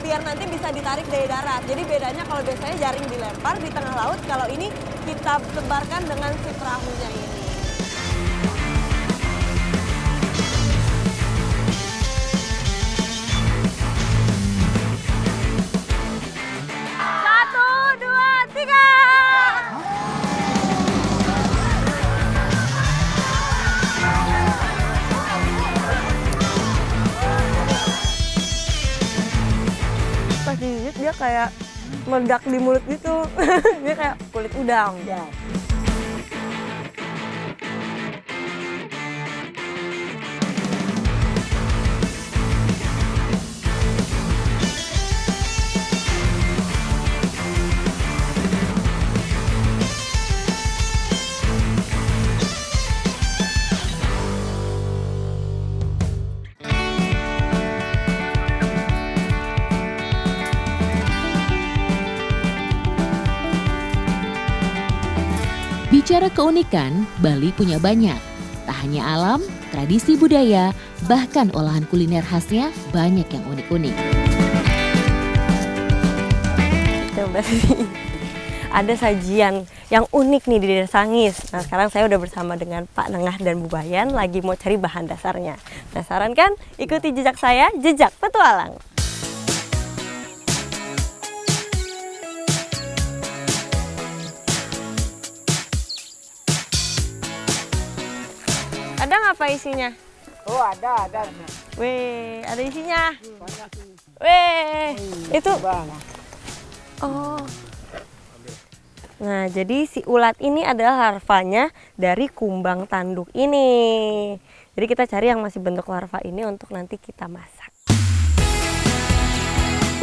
biar nanti bisa ditarik dari darat. Jadi bedanya kalau biasanya jaring dilempar di tengah laut, kalau ini kita sebarkan dengan si perahunya ini. Satu, dua, tiga. Pas digigit dia kayak meledak di mulut gitu. Dia kayak kulit udang. Ya. Bicara keunikan, Bali punya banyak. Tak hanya alam, tradisi budaya, bahkan olahan kuliner khasnya banyak yang unik-unik. Coba sih. Ada sajian yang unik nih di Desa Sangis. Nah sekarang saya udah bersama dengan Pak Nengah dan Bu Bayan lagi mau cari bahan dasarnya. Penasaran kan? Ikuti jejak saya, Jejak Petualang. Ada nggak Pak isinya? Oh ada. Wih, ada isinya. Banyak ini. Wih, itu. Banyak. Oh. Nah, jadi si ulat ini adalah larvanya dari kumbang tanduk ini. Jadi kita cari yang masih bentuk larva ini untuk nanti kita masak.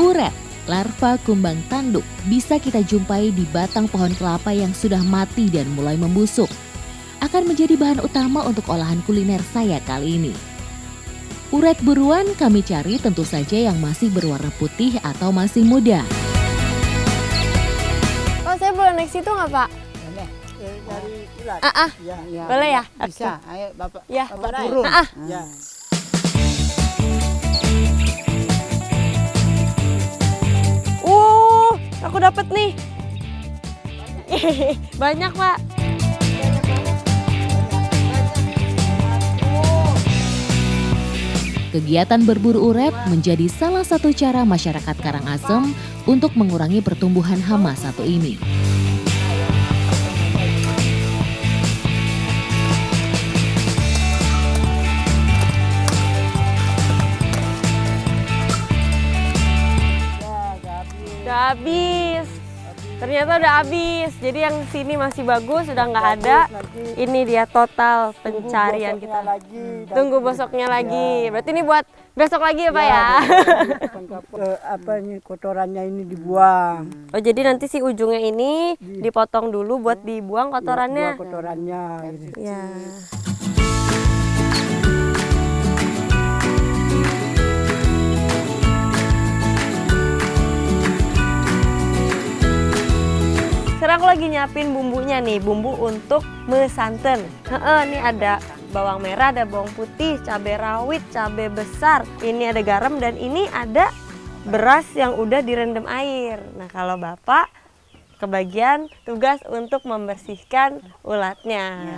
Uret, larva kumbang tanduk, bisa kita jumpai di batang pohon kelapa yang sudah mati dan mulai membusuk. Akan menjadi bahan utama untuk olahan kuliner saya kali ini. Uret buruan kami cari tentu saja yang masih berwarna putih atau masih muda. Oh, saya boleh naik situ nggak Pak? Boleh. Dari ulat. Ya. Boleh ya? Bisa. Ayo Bapak. Ya. Bapak turun. Ya. Aku dapat nih. Banyak Pak. Kegiatan berburu uret menjadi salah satu cara masyarakat Karangasem untuk mengurangi pertumbuhan hama satu ini. Udah habis. Ternyata udah habis. Jadi yang sini masih bagus, udah nggak ada. Ini dia total pencarian kita. Tunggu besoknya lagi. Berarti ini buat besok lagi ya Pak ya? Ini kotorannya ini dibuang. Oh jadi nanti si ujungnya ini dipotong dulu buat dibuang kotorannya. Buang kotorannya. Ya. Sekarang aku lagi nyiapin bumbunya nih, bumbu untuk mie santen. Ini ada bawang merah, ada bawang putih, cabai rawit, cabai besar. Ini ada garam dan ini ada beras yang udah direndam air. Nah kalau Bapak kebagian tugas untuk membersihkan ulatnya.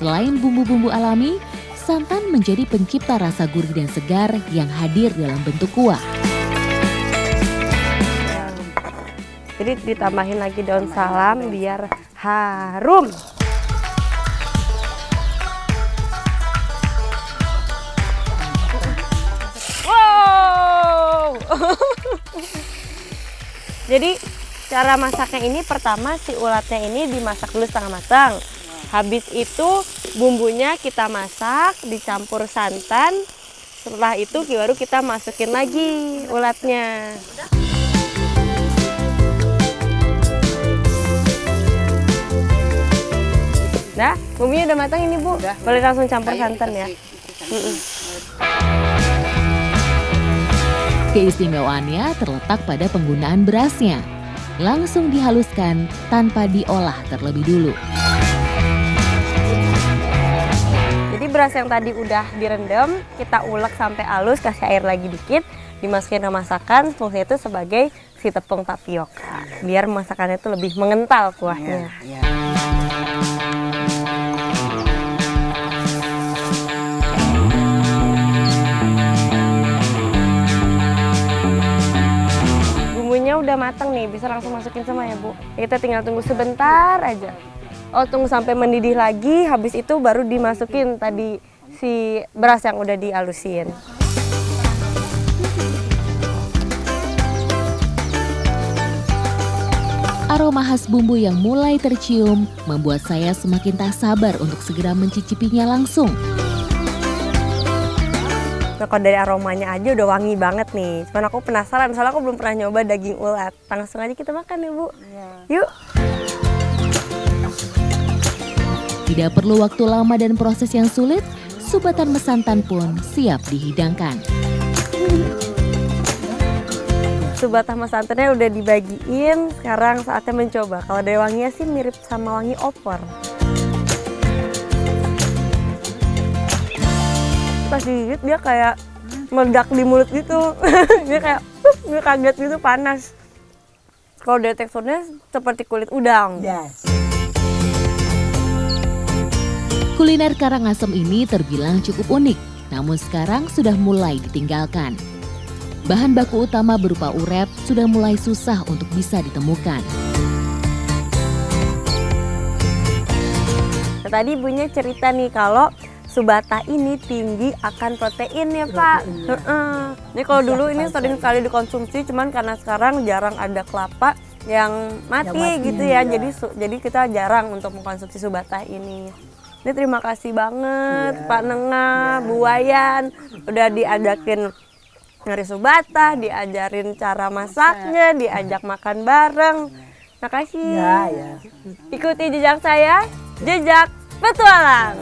Selain bumbu-bumbu alami, santan menjadi pencipta rasa gurih dan segar yang hadir dalam bentuk kuah. Jadi ditambahin lagi daun salam biar harum. Wow! Jadi cara masaknya ini pertama si ulatnya ini dimasak dulu setengah matang. Habis itu bumbunya kita masak, dicampur santan. Setelah itu baru kita masukin lagi ulatnya. Nah, bumbunya udah matang ini Bu. Boleh langsung campur santan ya. Keistimewaannya terletak pada penggunaan berasnya. Langsung dihaluskan tanpa diolah terlebih dulu. Jadi beras yang tadi udah direndam, kita ulek sampai halus, kasih air lagi dikit, dimasukin ke masakan, fungsinya itu sebagai si tepung tapioka. Biar masakannya itu lebih mengental kuahnya. Ya. Bumbunya udah matang nih, bisa langsung masukin semua ya Bu. Kita tinggal tunggu sebentar aja. Oh, tunggu sampai mendidih lagi, habis itu baru dimasukin tadi si beras yang udah dihalusin. Aroma khas bumbu yang mulai tercium membuat saya semakin tak sabar untuk segera mencicipinya langsung. Nah, kalau dari aromanya aja udah wangi banget nih. Cuman aku penasaran, soalnya aku belum pernah nyoba daging ulat. Langsung aja kita makan ya Bu. Yuk. Tidak perlu waktu lama dan proses yang sulit, subatan mesantan pun siap dihidangkan. Subatan sama santannya udah dibagiin, sekarang saatnya mencoba. Kalau dari wanginya sih mirip sama wangi opor. Pas digigit dia kayak meledak di mulut gitu. Dia kayak dia kaget gitu, panas. Kalau dari teksturnya seperti kulit udang. Yes. Kuliner Karangasem ini terbilang cukup unik, namun sekarang sudah mulai ditinggalkan. Bahan baku utama berupa urep sudah mulai susah untuk bisa ditemukan. Nah, tadi ibunya cerita nih kalau subata ini tinggi akan protein ya Pak. Ini kalau dulu ini sering sekali dikonsumsi, cuman karena sekarang jarang ada kelapa yang mati gitu ya. Jadi kita jarang untuk mengkonsumsi subata ini. Ini terima kasih banget Pak Nengah, Bu Wayan udah diajakin ngeri subata, diajarin cara masaknya, diajak makan bareng. Makasih. Ya. Ikuti jejak saya, jejak petualang.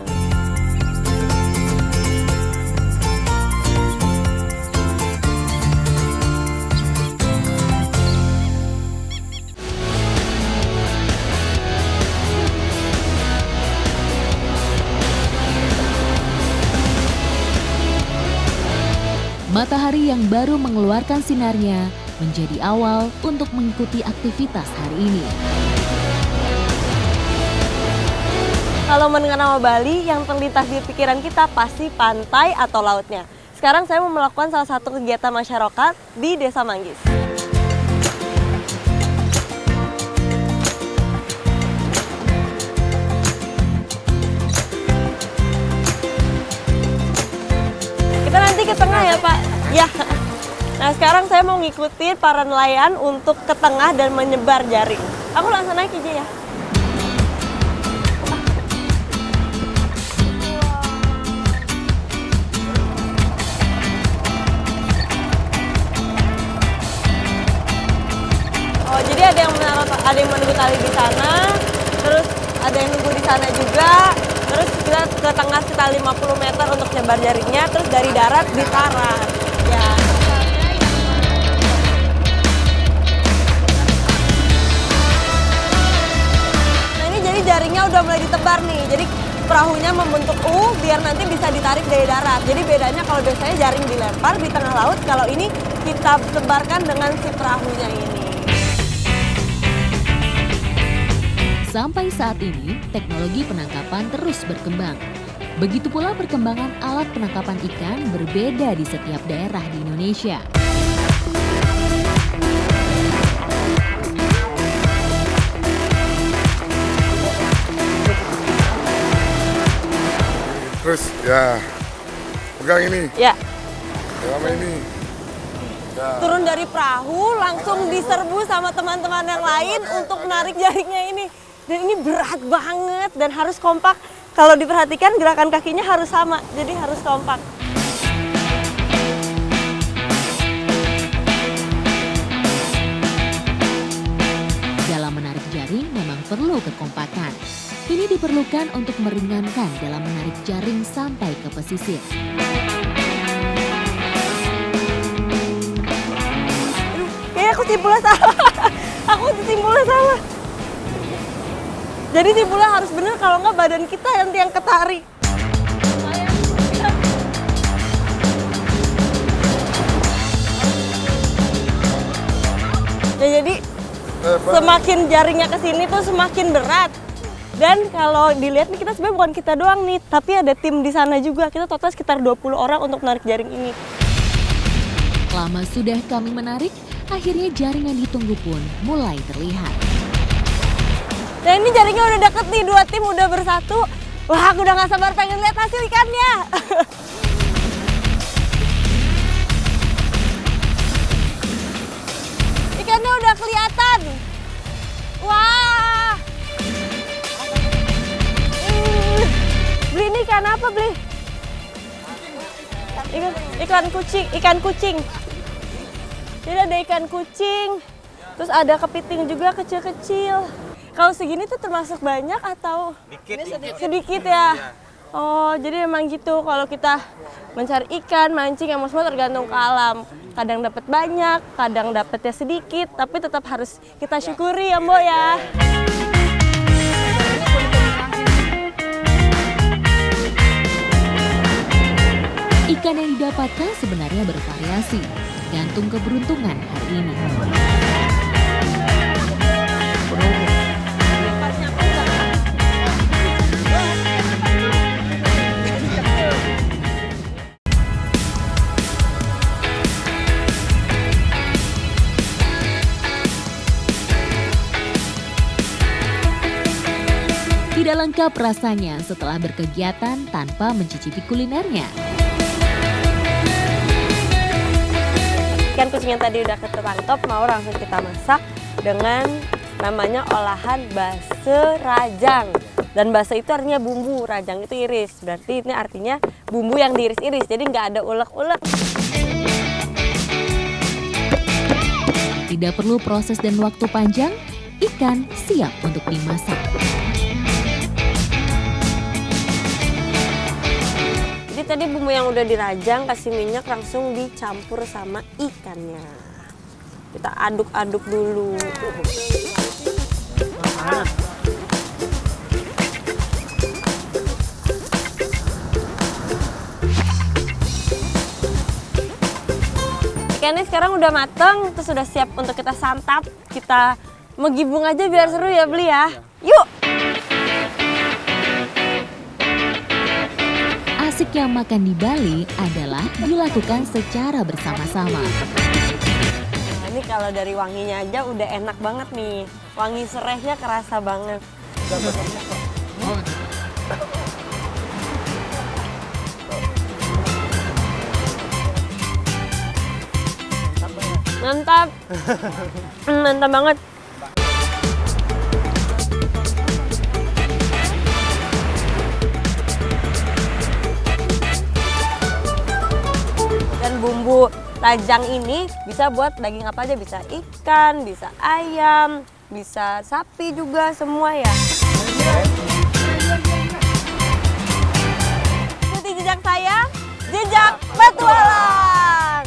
Matahari yang baru mengeluarkan sinarnya menjadi awal untuk mengikuti aktivitas hari ini. Kalau mendengar nama Bali, yang terlintas di pikiran kita pasti pantai atau lautnya. Sekarang saya mau melakukan salah satu kegiatan masyarakat di Desa Manggis. Kita nanti ke tengah ya Pak. Ya. Nah sekarang saya mau ngikutin para nelayan untuk ke tengah dan menyebar jaring. Aku langsung naik aja ya. Oh jadi ada yang menunggu tali di sana, terus ada yang nunggu di sana juga. Terus kita ke tengah sekitar 50 meter untuk nyebar jaringnya, terus dari darat ditarik. Ya. Nah ini jadi jaringnya udah mulai ditebar nih, jadi perahunya membentuk U biar nanti bisa ditarik dari darat. Jadi bedanya kalau biasanya jaring dilempar di tengah laut, kalau ini kita sebarkan dengan si perahunya ini. Sampai saat ini, teknologi penangkapan terus berkembang. Begitu pula perkembangan alat penangkapan ikan berbeda di setiap daerah di Indonesia. Terus ya, pegang ini. Ya. Sama ini. Ya. Turun dari perahu langsung diserbu sama teman-teman yang lain untuk menarik jaringnya ini. Dan ini berat banget dan harus kompak. Kalau diperhatikan gerakan kakinya harus sama, jadi harus kompak. Dalam menarik jaring memang perlu kekompakan. Ini diperlukan untuk meringankan dalam menarik jaring sampai ke pesisir. Kayaknya aku simpulnya salah. Aku simpulnya salah. Jadi simpulnya harus bener, kalau nggak badan kita yang ketarik. Semakin jaringnya ke sini tuh semakin berat. Dan kalau dilihat nih kita sebenarnya bukan kita doang nih, tapi ada tim di sana juga. Kita total sekitar 20 orang untuk menarik jaring ini. Lama sudah kami menarik, akhirnya jaring yang ditunggu pun mulai terlihat. Dan ini jaringnya udah deket nih, 2 tim udah bersatu. Wah, aku udah gak sabar pengen lihat hasil ikannya. Ikannya udah kelihatan. Wah. Beli ini ikan apa, Beli? Ikan kucing, ikan kucing. Jadi ada ikan kucing, terus ada kepiting juga kecil-kecil. Kalau segini tuh termasuk banyak atau sedikit ya? Oh, jadi memang gitu. Kalau kita mencari ikan, mancing, emang semua tergantung ke alam. Kadang dapat banyak, kadang dapatnya sedikit, tapi tetap harus kita syukuri ya, Mbok ya. Ikan yang didapatkan sebenarnya bervariasi, tergantung keberuntungan hari ini. Tidak lengkap rasanya setelah berkegiatan tanpa mencicipi kulinernya. Ikan kucing yang tadi udah ketangkep mau langsung kita masak dengan namanya olahan base rajang. Dan base itu artinya bumbu, rajang itu iris. Berarti ini artinya bumbu yang diiris-iris, jadi nggak ada ulek-ulek. Tidak perlu proses dan waktu panjang, ikan siap untuk dimasak. Jadi tadi bumbu yang udah dirajang, kasih minyak, langsung dicampur sama ikannya. Kita aduk-aduk dulu. Ikannya sekarang udah mateng, terus sudah siap untuk kita santap. Kita megibung aja biar seru ya, Beli ya. Yuk! Asiknya makan di Bali adalah dilakukan secara bersama-sama. Nah, ini kalau dari wanginya aja udah enak banget nih. Wangi serehnya kerasa banget. Mantap. Mantap banget. Dan bumbu rajang ini bisa buat daging apa aja, bisa ikan, bisa ayam, bisa sapi juga, semua ya. Ikuti jejak saya, jejak petualang.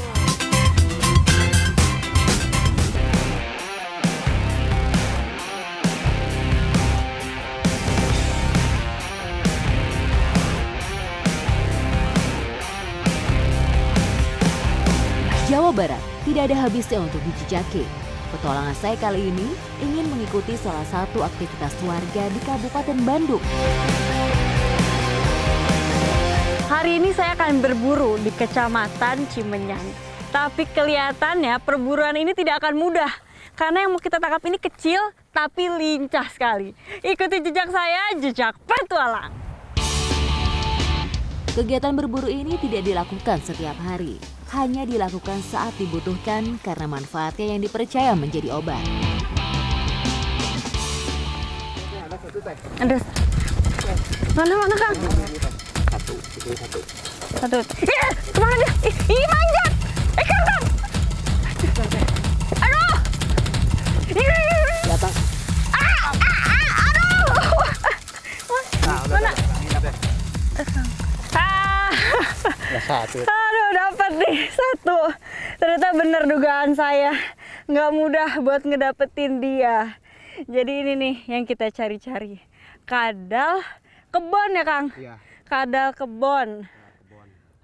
Jawa Barat tidak ada habisnya untuk dijejaki. Petualangan saya kali ini ingin mengikuti salah satu aktivitas warga di Kabupaten Bandung. Hari ini saya akan berburu di Kecamatan Cimenyan. Tapi kelihatannya perburuan ini tidak akan mudah. Karena yang mau kita tangkap ini kecil tapi lincah sekali. Ikuti jejak saya, jejak petualang. Kegiatan berburu ini tidak dilakukan setiap hari. Hanya dilakukan saat dibutuhkan karena manfaatnya yang dipercaya menjadi obat. Ada mana Kang? Satu. Iya, kemana dia? Ih, manjat! Kang! Aduh! Ini. Datang. Aduh! Mana? Satu. Aduh, dapat nih satu. Ternyata bener dugaan saya. Nggak mudah buat ngedapetin dia. Jadi ini nih yang kita cari-cari. Kadal kebon ya, Kang? Iya. Kadal kebon.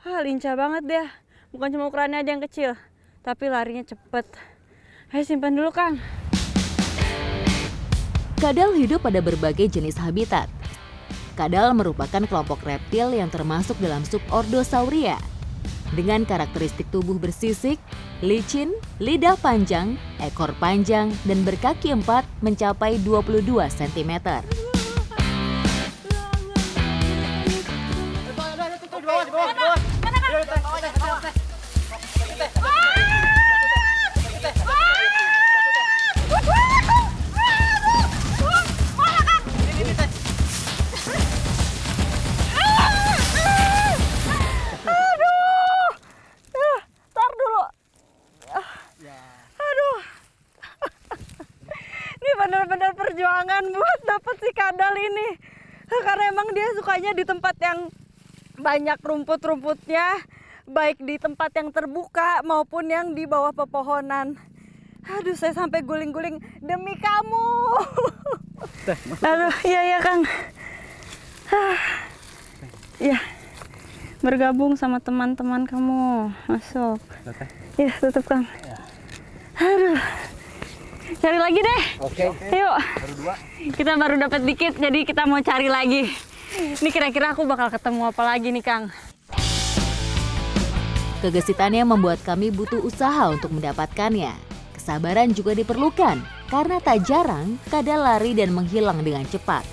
Wah, lincah banget dia. Bukan cuma ukurannya aja yang kecil, tapi larinya cepet. Ayo simpan dulu, Kang. Kadal hidup pada berbagai jenis habitat. Kadal merupakan kelompok reptil yang termasuk dalam subordo Sauria. Dengan karakteristik tubuh bersisik, licin, lidah panjang, ekor panjang, dan berkaki 4 mencapai 22 cm. Benar-benar perjuangan buat dapat si kadal ini, karena emang dia sukanya di tempat yang banyak rumput-rumputnya, baik di tempat yang terbuka maupun yang di bawah pepohonan. Aduh, saya sampai guling-guling demi kamu. Aduh, iya Kang. Ya, bergabung sama teman-teman kamu, masuk. Iya, tutup Kang. Aduh. Cari lagi deh. Oke. Yuk. Baru 2. Kita baru dapat dikit, jadi kita mau cari lagi. Ini kira-kira aku bakal ketemu apa lagi nih, Kang? Kegesitannya membuat kami butuh usaha untuk mendapatkannya. Kesabaran juga diperlukan, karena tak jarang kadal lari dan menghilang dengan cepat.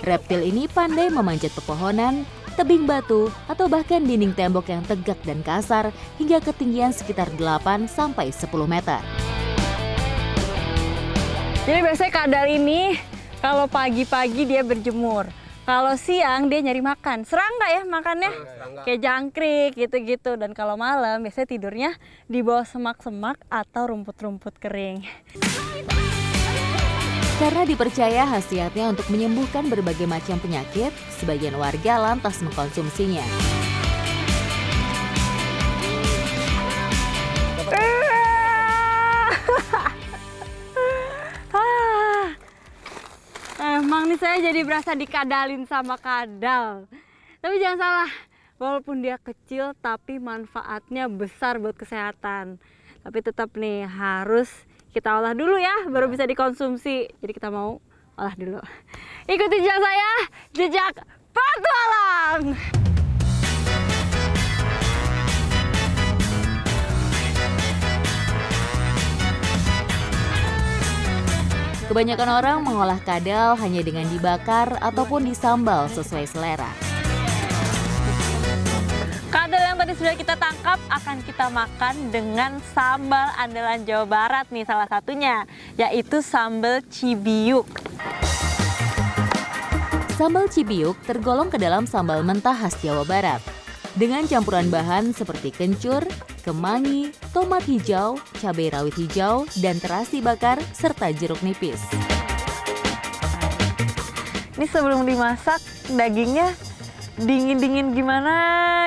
Reptil ini pandai memanjat pepohonan, tebing batu, atau bahkan dinding tembok yang tegak dan kasar hingga ketinggian sekitar 8 sampai 10 meter. Jadi biasanya kadal ini kalau pagi-pagi dia berjemur, kalau siang dia nyari makan. Serangga ya makannya, kayak jangkrik gitu-gitu. Dan kalau malam biasanya tidurnya di bawah semak-semak atau rumput-rumput kering. Karena dipercaya khasiatnya untuk menyembuhkan berbagai macam penyakit, sebagian warga lantas mengkonsumsinya. Emang nih saya jadi berasa dikadalin sama kadal. Tapi jangan salah, walaupun dia kecil tapi manfaatnya besar buat kesehatan. Tapi tetap nih harus kita olah dulu ya, baru bisa dikonsumsi. Jadi kita mau olah dulu. Ikuti jejak saya, jejak petualang. Kebanyakan orang mengolah kadal hanya dengan dibakar ataupun disambal sesuai selera. Kadal yang tadi sudah kita tangkap akan kita makan dengan sambal andalan Jawa Barat nih salah satunya, yaitu sambal cibiuk. Sambal cibiuk tergolong ke dalam sambal mentah khas Jawa Barat. Dengan campuran bahan seperti kencur, kemangi, tomat hijau, cabai rawit hijau, dan terasi bakar, serta jeruk nipis. Ini sebelum dimasak, dagingnya dingin-dingin gimana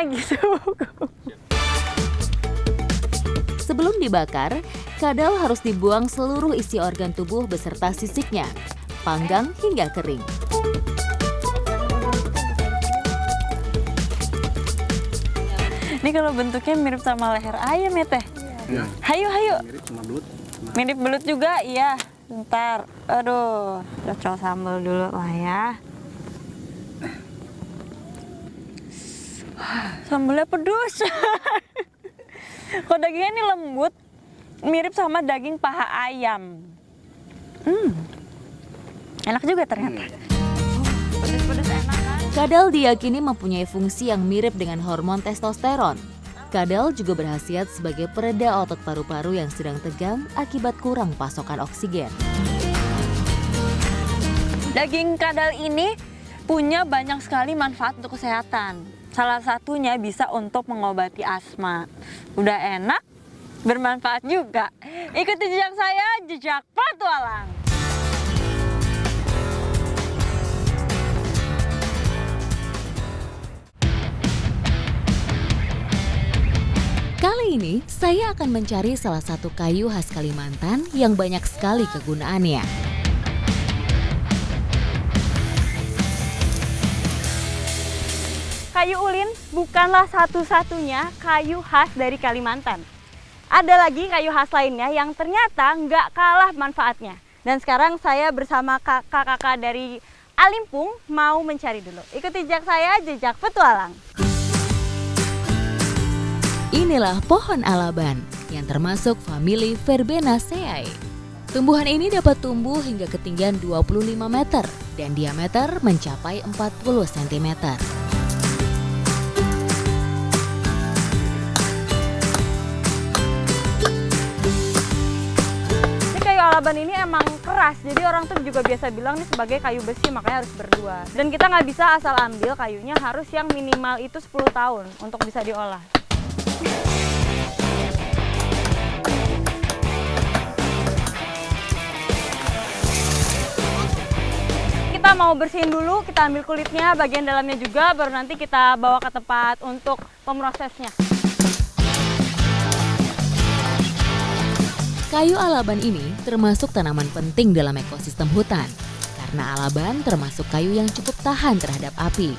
gitu. Sebelum dibakar, kadal harus dibuang seluruh isi organ tubuh beserta sisiknya, panggang hingga kering. Ini kalau bentuknya mirip sama leher ayam ya Teh? Iya. Hayu. Mirip sama belut. Mirip belut juga, iya. Bentar, aduh, cocok sambal dulu lah ya. Sambalnya pedas. Kok dagingnya ini lembut, mirip sama daging paha ayam. Enak juga ternyata. Pedas-pedas enak kan? Kadal diyakini mempunyai fungsi yang mirip dengan hormon testosteron. Kadal juga berkhasiat sebagai pereda otot paru-paru yang sedang tegang akibat kurang pasokan oksigen. Daging kadal ini punya banyak sekali manfaat untuk kesehatan. Salah satunya bisa untuk mengobati asma. Udah enak, bermanfaat juga. Ikuti jejak saya, jejak petualang. Kali ini saya akan mencari salah satu kayu khas Kalimantan yang banyak sekali kegunaannya. Kayu ulin bukanlah satu-satunya kayu khas dari Kalimantan. Ada lagi kayu khas lainnya yang ternyata nggak kalah manfaatnya. Dan sekarang saya bersama kakak-kakak dari Alimpung mau mencari dulu. Ikuti jejak saya, jejak petualang. Inilah pohon alaban yang termasuk famili Verbenaceae. Tumbuhan ini dapat tumbuh hingga ketinggian 25 meter dan diameter mencapai 40 cm. Kayu alaban ini emang keras, jadi orang tuh juga biasa bilang nih sebagai kayu besi, makanya harus berdua. Dan kita nggak bisa asal ambil kayunya, harus yang minimal itu 10 tahun untuk bisa diolah. Kita mau bersihin dulu, kita ambil kulitnya, bagian dalamnya juga, baru nanti kita bawa ke tempat untuk pemrosesnya. Kayu alaban ini termasuk tanaman penting dalam ekosistem hutan, karena alaban termasuk kayu yang cukup tahan terhadap api.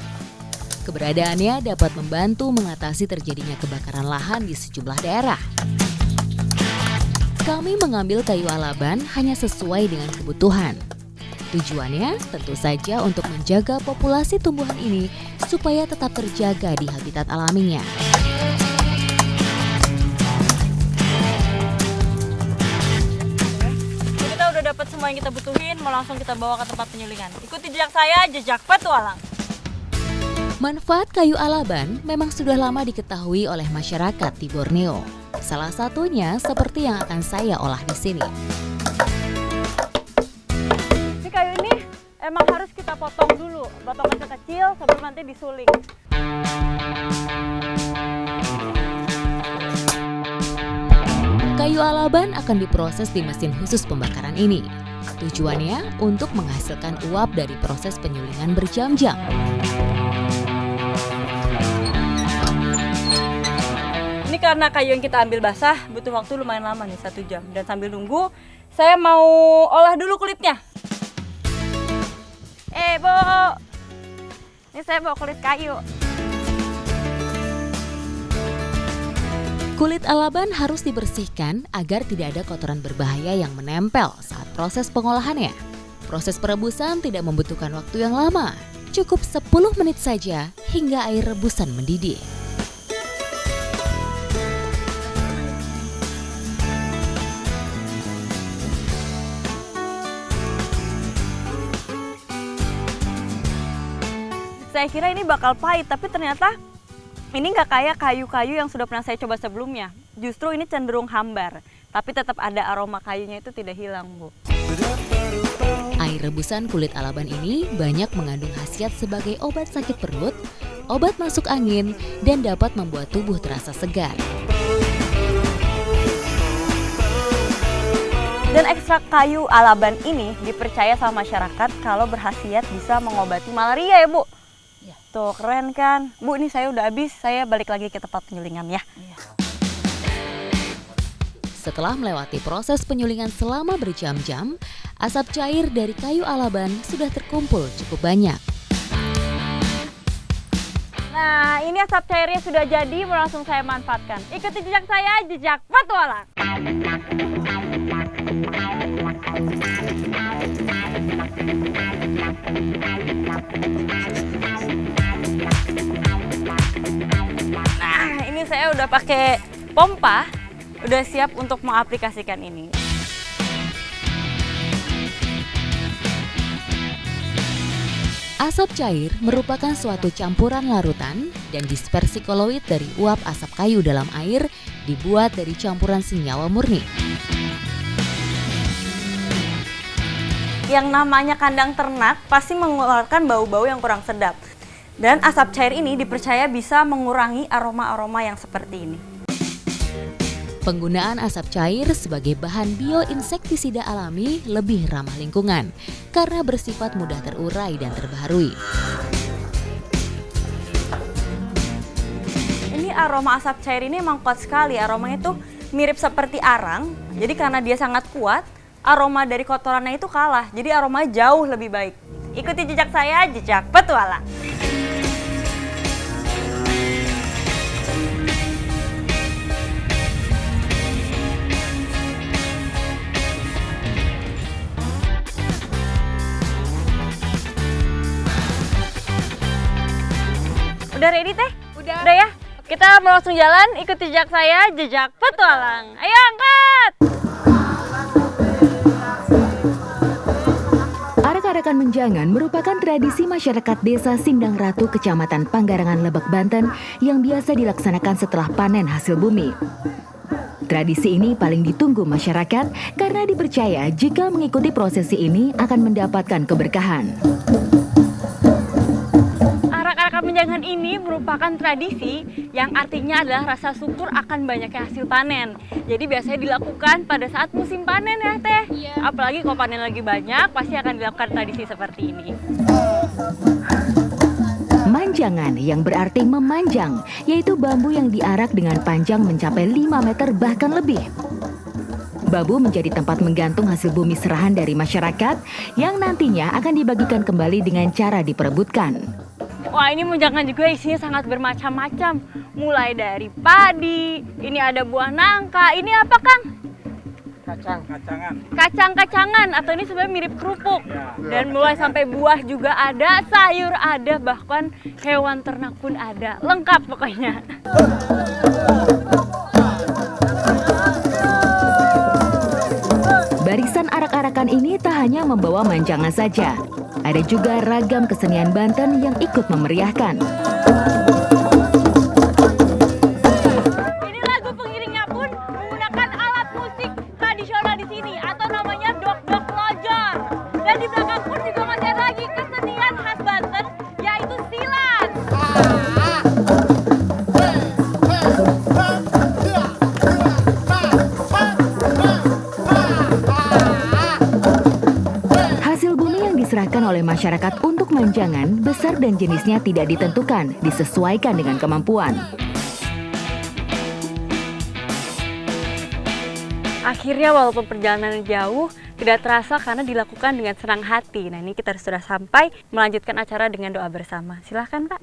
Keberadaannya dapat membantu mengatasi terjadinya kebakaran lahan di sejumlah daerah. Kami mengambil kayu alaban hanya sesuai dengan kebutuhan. Tujuannya tentu saja untuk menjaga populasi tumbuhan ini supaya tetap terjaga di habitat alaminya. Kita udah dapat semua yang kita butuhin, mau langsung kita bawa ke tempat penyulingan. Ikuti jejak saya, jejak petualang. Manfaat kayu alaban memang sudah lama diketahui oleh masyarakat di Borneo. Salah satunya seperti yang akan saya olah di sini. Kayu ini emang harus kita potong dulu, potong kecil-kecil sebelum nanti disuling. Kayu alaban akan diproses di mesin khusus pembakaran ini. Tujuannya untuk menghasilkan uap dari proses penyulingan berjam-jam. Ini karena kayu yang kita ambil basah, butuh waktu lumayan lama nih, 1 jam. Dan sambil nunggu, saya mau olah dulu kulitnya. Bu, ini saya bawa kulit kayu. Kulit alaban harus dibersihkan agar tidak ada kotoran berbahaya yang menempel saat proses pengolahannya. Proses perebusan tidak membutuhkan waktu yang lama, cukup 10 menit saja hingga air rebusan mendidih. Saya kira ini bakal pahit, tapi ternyata ini nggak kayak kayu-kayu yang sudah pernah saya coba sebelumnya. Justru ini cenderung hambar, tapi tetap ada aroma kayunya itu tidak hilang, Bu. Air rebusan kulit alaban ini banyak mengandung khasiat sebagai obat sakit perut, obat masuk angin, dan dapat membuat tubuh terasa segar. Dan ekstrak kayu alaban ini dipercaya sama masyarakat kalau berkhasiat bisa mengobati malaria ya, Bu. Tuh, keren kan? Bu, ini saya udah habis, saya balik lagi ke tempat penyulingan ya. Setelah melewati proses penyulingan selama berjam-jam, asap cair dari kayu alaban sudah terkumpul cukup banyak. Nah, ini asap cairnya sudah jadi, mau langsung saya manfaatkan. Ikuti jejak saya, jejak petualang. Nah, ini saya udah pakai pompa, udah siap untuk mengaplikasikan ini. Asap cair merupakan suatu campuran larutan dan dispersi koloid dari uap asap kayu dalam air dibuat dari campuran senyawa murni. Yang namanya kandang ternak pasti mengeluarkan bau-bau yang kurang sedap. Dan asap cair ini dipercaya bisa mengurangi aroma-aroma yang seperti ini. Penggunaan asap cair sebagai bahan bioinsektisida alami lebih ramah lingkungan karena bersifat mudah terurai dan terbaharui. Ini aroma asap cair ini emang kuat sekali. Aromanya itu mirip seperti arang. Jadi karena dia sangat kuat, aroma dari kotorannya itu kalah. Jadi aromanya jauh lebih baik. Ikuti jejak saya, jejak petualang. Udah ready teh? Udah ya? Kita mau langsung jalan, ikut jejak saya, jejak petualang. Ayo angkat! Arak-arakan menjangan merupakan tradisi masyarakat desa Sindang Ratu, Kecamatan Panggarangan, Lebak, Banten yang biasa dilaksanakan setelah panen hasil bumi. Tradisi ini paling ditunggu masyarakat karena dipercaya jika mengikuti prosesi ini akan mendapatkan keberkahan. Arak-arakan menjangan ini merupakan tradisi yang artinya adalah rasa syukur akan banyaknya hasil panen. Jadi biasanya dilakukan pada saat musim panen ya teh. Apalagi kalau panen lagi banyak, pasti akan dilakukan tradisi seperti ini. Manjangan yang berarti memanjang, yaitu bambu yang diarak dengan panjang mencapai 5 meter bahkan lebih. Bambu menjadi tempat menggantung hasil bumi serahan dari masyarakat yang nantinya akan dibagikan kembali dengan cara diperebutkan. Wah, ini menjangan juga isinya sangat bermacam-macam. Mulai dari padi, ini ada buah nangka, ini apa Kang? Kacang-kacangan atau ini sebenarnya mirip kerupuk. Dan mulai sampai buah juga ada, sayur ada, bahkan hewan ternak pun ada. Lengkap pokoknya. Barisan arak-arakan ini tak hanya membawa manjangan saja. Ada juga ragam kesenian Banten yang ikut memeriahkan. Ini lagu pengiringnya pun menggunakan alat musik tradisional di sini atau namanya dok-dok lojor. Dan di belakang pun juga masih ada lagi kesenian khas Banten yaitu silat. Hasil bumi yang diserahkan oleh masyarakat untuk manjangan, besar dan jenisnya tidak ditentukan, disesuaikan dengan kemampuan. Akhirnya walaupun perjalanan jauh, tidak terasa karena dilakukan dengan senang hati. Nah, ini kita sudah sampai melanjutkan acara dengan doa bersama. Silahkan Kak.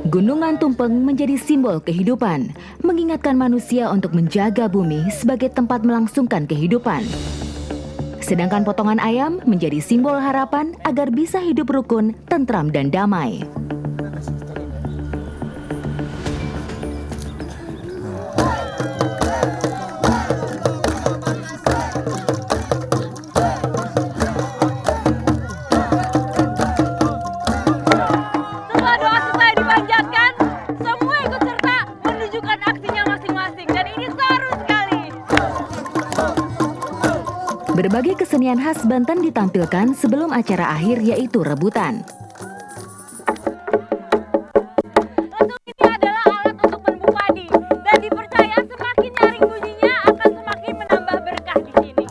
Gunungan Tumpeng menjadi simbol kehidupan, mengingatkan manusia untuk menjaga bumi sebagai tempat melangsungkan kehidupan. Sedangkan potongan ayam menjadi simbol harapan agar bisa hidup rukun, tentram, dan damai. Setelah doa selesai dipanjatkan, semua ikut serta menunjukkan aksinya masing-masing. Dan ini seru sekali. Berbagai kesenian khas Banten ditampilkan sebelum acara akhir, yaitu rebutan. Lentung ini adalah alat untuk menumbuk padi. Dan dipercaya semakin nyaring bunyinya akan semakin menambah berkah di sini.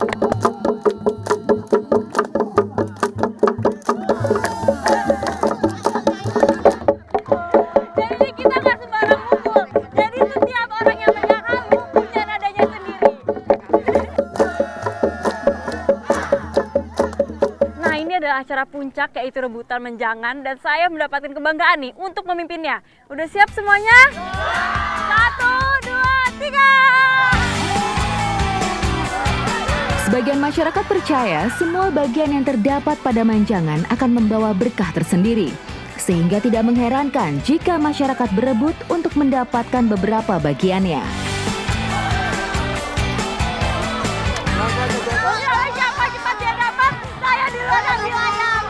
Jadi kita nggak sembarang mukul. Jadi setiap orang yang pegang halu punya nadanya sendiri. Nah, ini adalah acara puncak yaitu rebutan menjangan dan saya mendapatkan kebanggaan nih untuk memimpinnya. Udah siap semuanya? 1, 2, 3. Sebagian masyarakat percaya semua bagian yang terdapat pada manjangan akan membawa berkah tersendiri. Sehingga tidak mengherankan jika masyarakat berebut untuk mendapatkan beberapa bagiannya. Siapa cepat dia dapat, saya duluan ambil ayam.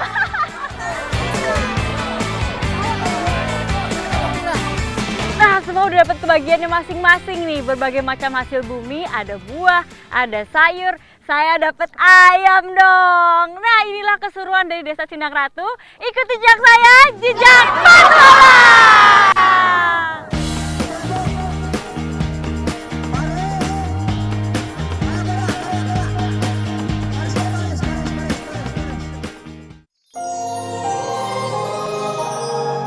Nah, semua udah dapat kebagiannya masing-masing nih. Berbagai macam hasil bumi, ada buah, ada sayur. Saya dapat ayam dong. Nah, inilah keseruan dari Desa Sindang Ratu. Ikuti jejak saya, jejak petualang.